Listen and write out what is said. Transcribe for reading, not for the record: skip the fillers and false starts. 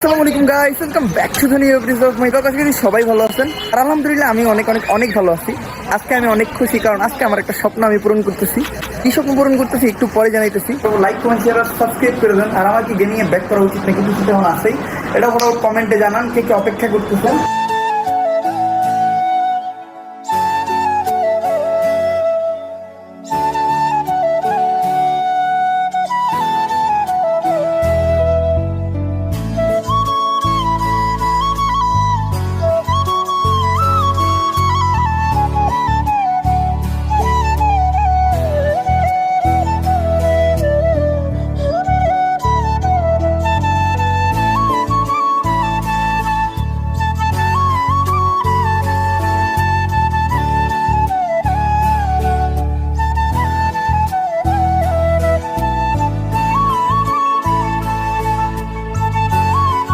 আসসালামু আলাইকুম guys, welcome back to the new episode of my blog. আজকে সবাই ভালো আছেন আর আলহামদুলিল্লাহ আমি অনেক অনেক অনেক ভালো আছি। আজকে আমি অনেক খুশি, কারণ আজকে আমার একটা স্বপ্ন আমি পূরণ করতেছি। কি স্বপ্ন পূরণ করতেছি একটু পরে জানাইতেছি। তো লাইক কমেন্ট শেয়ার আর সাবস্ক্রাইব করে দেন। আর আমার কি গেমিং এ ব্যাক করা উচিত নাকি কিছু তেমন আছেই, এটা ফটাফট কমেন্টে জানান কে কে অপেক্ষা করতেছেন।